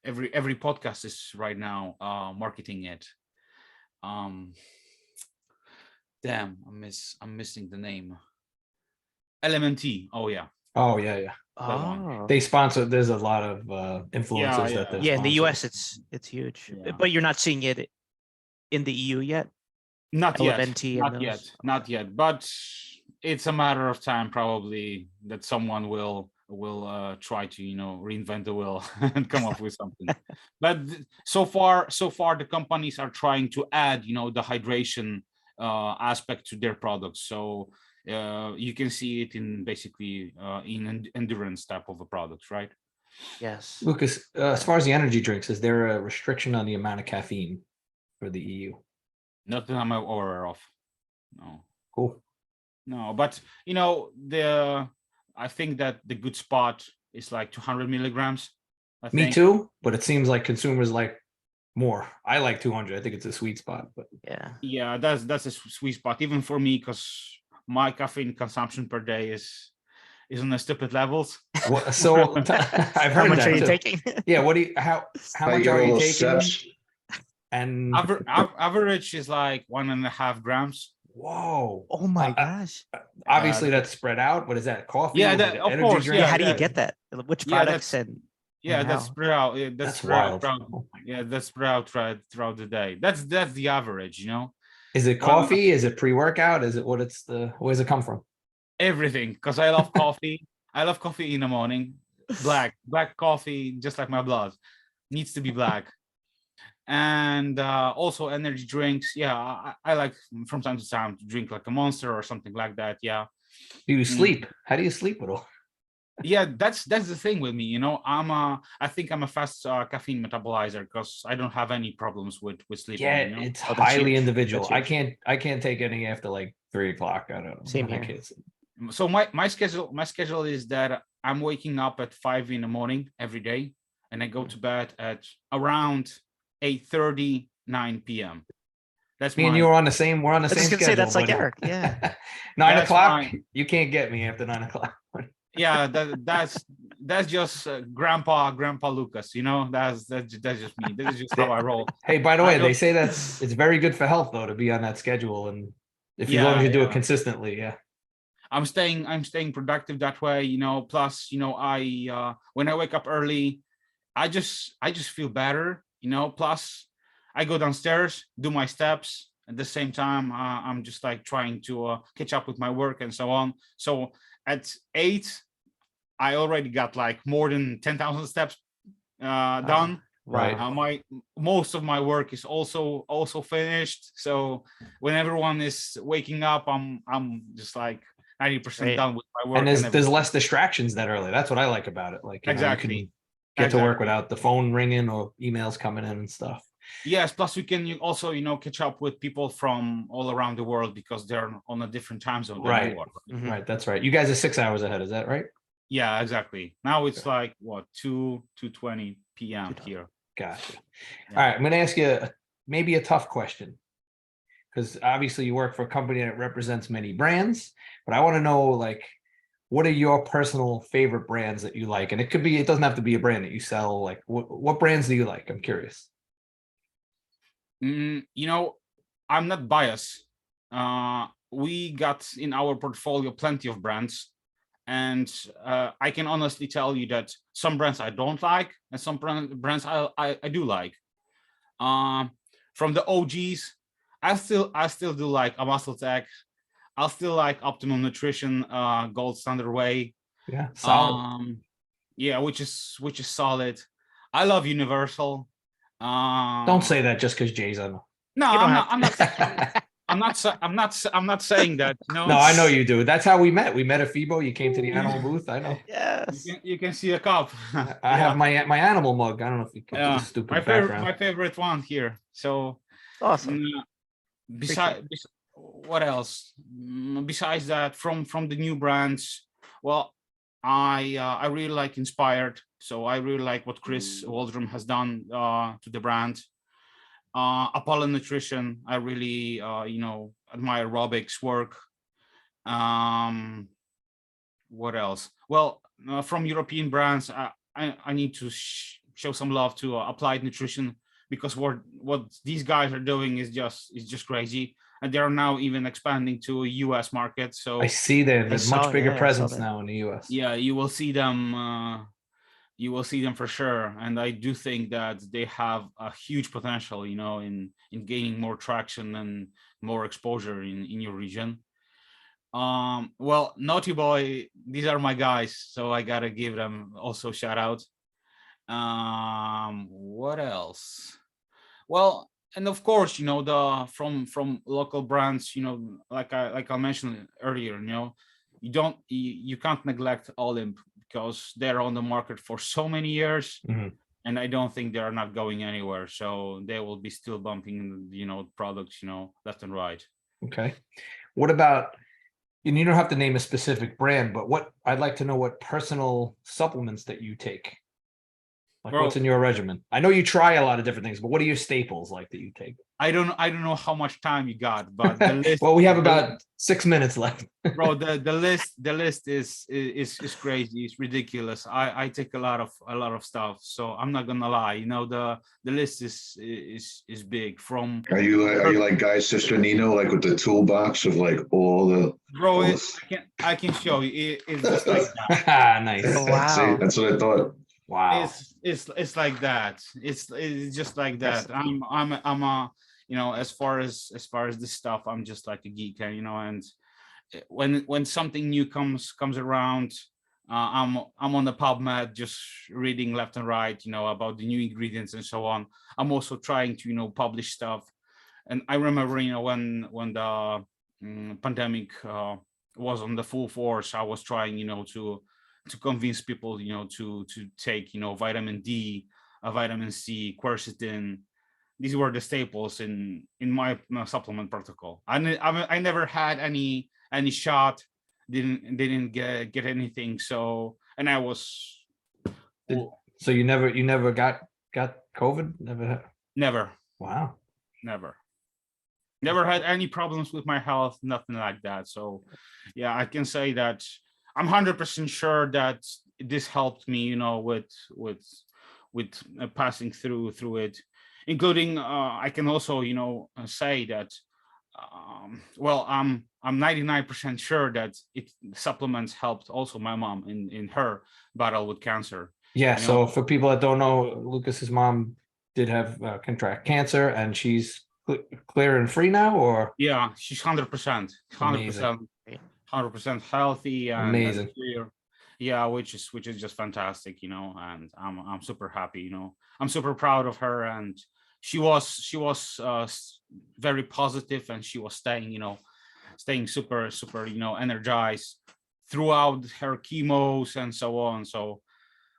every podcast is right now marketing it. Damn, I'm missing the name. LMNT. Oh yeah. Oh yeah, yeah. That one. Oh. They sponsor. There's a lot of influencers Yeah, that they Yeah, in the US sponsor. it's huge. Yeah. But you're not seeing it in the EU yet? Not yet. LMNT and those? Not yet. But it's a matter of time, probably, that someone will try to, you know, reinvent the wheel and come up with something. But so far the companies are trying to add, you know, the hydration aspect to their products. So you can see it in basically in endurance type of a product, right? Yes. Lucas, as far as the energy drinks, is there a restriction on the amount of caffeine for the EU? Not that I'm aware of. No. Cool. No, but you know, I think that the good spot is like 200 milligrams. I Me think. too, but it seems like consumers like more. I like 200. I think it's a sweet spot, but Yeah. Yeah, that's a sweet spot even for me, because my caffeine consumption per day is on the stupid levels. so I've How heard much that are you too. taking? Yeah, what do you how I much get are all you those taking? steps. And Average is like 1.5 grams. whoa. Oh my gosh. Obviously that's spread out, but is that coffee? Yeah, Is that- it of energy course, drink? Yeah, how do you that- get that? Which yeah, products that's- and Yeah, and that's how? spread out. Yeah, That's spread out wild. throughout- Oh my- Yeah, that's spread out throughout the day. That's the average, you know. Is it coffee? Is it pre-workout? Is it where's it come from? Everything, because I love coffee. I love coffee in the morning. Black coffee, just like my blood, needs to be black. And also energy drinks. Yeah, I like from time to time to drink like a Monster or something like that. Yeah. Do you sleep? How do you sleep with all? Yeah, that's the thing with me, you know. I think I'm a fast caffeine metabolizer, because I don't have any problems with sleeping. Yeah, You know? it's that's highly huge. individual. That's I can't take any after like 3 o'clock. I don't know. Same I here. can't sleep. So my schedule is that I'm waking up at 5 in the morning every day, and I go to bed at around 8:30, 9 p.m. That's Me and you are on the same. We're on the I was same just gonna schedule. say that's like buddy. Eric. Yeah. 9 That's o'clock. my- You can't get me after 9 o'clock. Yeah, that's just Grandpa Lucas. You know, that's just me. This is just how I roll. Hey, by the I way, they don't- say it's very good for health though to be on that schedule, and if as long as you do it consistently, yeah. I'm staying productive that way, you know. Plus, you know, I when I wake up early, I just feel better, you know. Plus, I go downstairs, do my steps at the same time. I'm just like trying to catch up with my work and so on. So at 8, I already got like more than 10,000 steps done. Right. Wow. Most of my work is also finished. So when everyone is waking up, I'm just like 90% Right. done with my work. And there's everything. less distractions that early. That's what I like about it. Like, you know, you Exactly. can get to work Exactly. without the phone ringing or emails coming in and stuff. Yes, plus we can also, catch up with people from all around the world because they're on a different time zone than Right. you are. Mhm. Right. That's right. You guys are 6 hours ahead. Is that right? Yeah, exactly. Now it's like what, 2:20 p.m. 2:20. here. Gotcha. Yeah. All right. I'm going to ask you maybe a tough question because obviously you work for a company that represents many brands, but I want to know, like, what are your personal favorite brands that you like? And it doesn't have to be a brand that you sell. Like, what brands do you like? I'm curious. I'm not biased. We got in our portfolio plenty of brands, and I can honestly tell you that some brands I don't like, and some brands I do like. From the OGs, I still do like a Muscle Tech. I still like Optimum Nutrition, Gold Standard Whey. Yeah. Solid. Yeah, which is solid. I love Universal. Don't say that just because Jay's on. No, You don't I'm not. have I'm not saying that. No, No, I know you do. That's how we met. We met at FIBO. You came to the animal booth. I know. Yes. You can see a cup. I have my animal mug. I don't know if you can do the stupid background. my favorite one here. So Awesome. besides, what else? Besides that, from the new brands, well, I really like Inspired. So I really like what Chris Waldron has done to the brand. Apollo Nutrition, I really admire Robic's work. What else? Well, from European brands, I need to show some love to Applied Nutrition, because what these guys are doing is just crazy, and they are now even expanding to a US market. So I see there's much bigger I saw presence that. now in the US. yeah, you will see them. You will see them for sure, and I do think that they have a huge potential, in gaining more traction and more exposure in your region. Well, Naughty Boy, these are my guys, so I gotta give them also shout out. What else? Well, and of course, the from local brands, like I mentioned earlier, you can't neglect Olymp, because they're on the market for so many years, and I don't think they're not going anywhere. So they will be still bumping, products, left and right. Okay. What about, and you don't have to name a specific brand, but I'd like to know what personal supplements that you take. Like, Bro, what's in your regimen? I know you try a lot of different things, but what are your staples like that you take? I don't know how much time you got, but the list. Well, we have about 6 minutes left. Bro, the list is crazy. It's ridiculous. I take a lot of stuff, so I'm not gonna lie. The list is big. From Are you like Guy Sister Nino, like with the toolbox of like all the? bro, all I can show you. It's just like that. Nice. Oh, wow. See, that's what I thought. Wow. It's like that. It's just like that. I'm a as far as this stuff, I'm just like a geek, and when something new comes around, I'm on the PubMed just reading left and right, about the new ingredients and so on. I'm also trying to publish stuff, and I remember when the pandemic was on the full force, I was trying to convince people to take vitamin D, vitamin C, quercetin. These were the staples in my supplement protocol. I never had any shot, didn't get anything. So, and I was So you never got COVID? never. Wow. Never had any problems with my health, nothing like that. So yeah, I can say that I'm 100% sure that this helped me, with passing through it, including I can also say that well, I'm 99% sure that supplements helped also my mom in her battle with cancer. Yeah. So for people that don't know, Lucas's mom did have contract cancer, and she's clear and free now, or? Yeah, she's 100%, 100% healthy and clear. Yeah, which is just fantastic, and I'm super happy, I'm super proud of her, and she was very positive, and she was staying super energized throughout her chemos and so on. So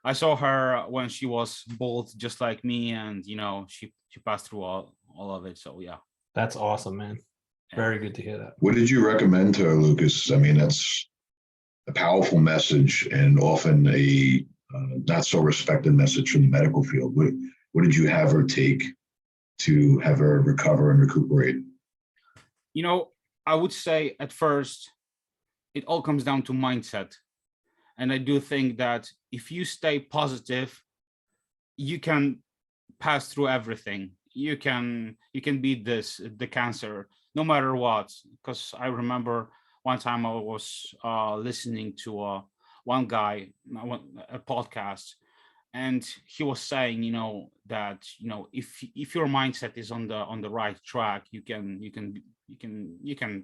I saw her when she was bald, just like me, and she passed through all of it. So yeah. That's awesome, man. Very good to hear that. What did you recommend to her, Lucas? I mean, that's a powerful message and often a not so respected message from the medical field. What did you have her take to have her recover and recuperate? I would say at first, it all comes down to mindset. And I do think that if you stay positive, you can pass through everything. You can beat the cancer, no matter what. Because I remember one time I was listening to one guy, a podcast, and he was saying, that if your mindset is on the right track, you can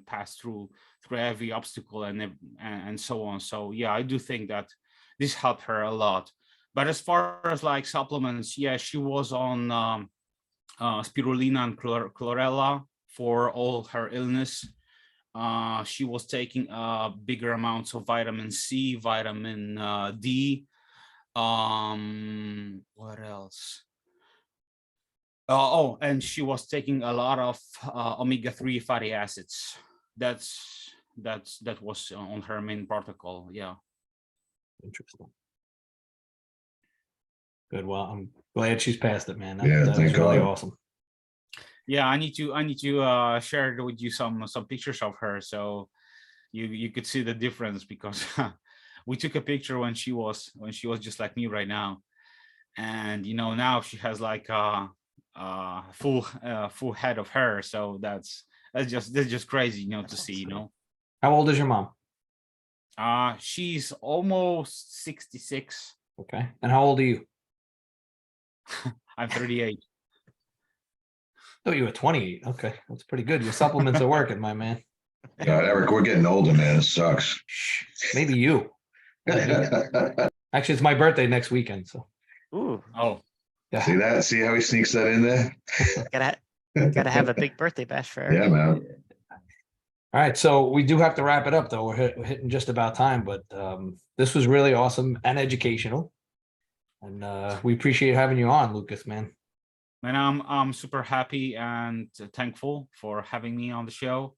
pass through every obstacle and so on. So yeah, I do think that this helped her a lot. But as far as like supplements, yeah, she was on spirulina and chlorella for all her illness. She was taking bigger amounts of vitamin C, vitamin D. What else? And she was taking a lot of omega-3 fatty acids. That was on her main protocol. Yeah. Interesting. Good. Well, I'm glad she's passed it, man. Yeah, That's thank really God. awesome. Yeah, I need to share with you some pictures of her so you could see the difference, because we took a picture when she was just like me right now, and now she has like full head of hair. So that's just crazy, to see. How old is your mom? She's almost 66. Okay. And how old are you? I'm 38. Oh, you were 28. Okay. That's pretty good. Your supplements are working, my man. Eric, we're getting older, man. It sucks. Maybe you. Actually, it's my birthday next weekend. So Ooh, Oh, yeah. See that? See how he sneaks that in there? gotta have a big birthday bash for her. Yeah, man. All right. So we do have to wrap it up, though. We're hitting just about time, but this was really awesome and educational. And we appreciate having you on, Lucas, man. and I'm super happy and thankful for having me on the show.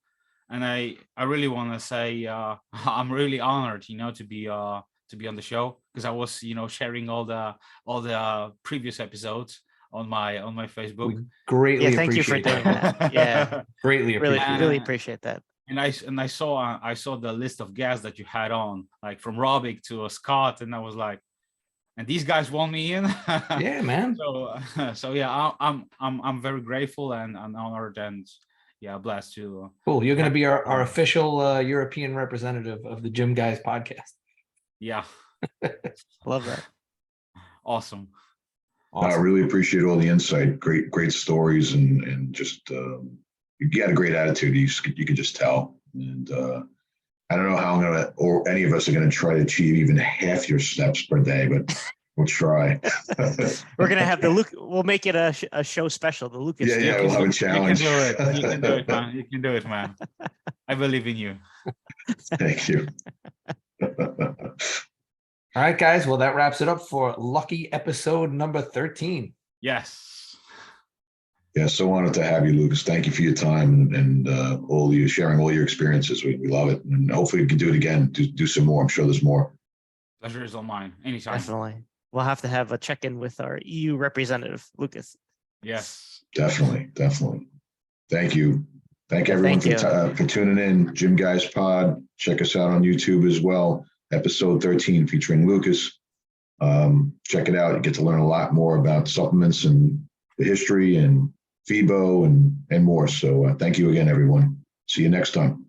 And I really want to say I'm really honored, to be on the show, because I was sharing all the previous episodes on my Facebook. We greatly Yeah, thank you for appreciate doing that. Yeah, Greatly really, appreciate really it. appreciate that. And I saw the list of guests that you had on, like from Robic to Scott, and I was like, and these guys want me in. Yeah, man. So yeah, I'm very grateful and honored, and yeah, blessed to. Cool. You're going to be our official European representative of the Gym Guys podcast. Yeah. Love that. Awesome. I really appreciate all the insight. Great stories, and just you got a great attitude. You could just tell. And I don't know how I'm gonna, or any of us are gonna try to achieve even half your steps per day, but we'll try. We're gonna have we'll make it a show special. The Lucas. Yeah, we'll have a challenge. You can do it. You can do it, man. You can do it, man. I believe in you. Thank you. All right, guys. Well, that wraps it up for lucky episode number 13. Yes. Yeah, so honored to have you, Lucas. Thank you for your time and all you sharing all your experiences. We love it, and hopefully we can do it again. Do some more. I'm sure there's more. Pleasure is all mine. Anytime. Definitely. We'll have to have a check-in with our EU representative, Lucas. Yes. Definitely. Thank you. Thank everyone for tuning in. Gym Guys Pod. Check us out on YouTube as well. Episode 13 featuring Lucas. Check it out. You get to learn a lot more about supplements and the history and FIBO and more. So thank you again, everyone. See you next time.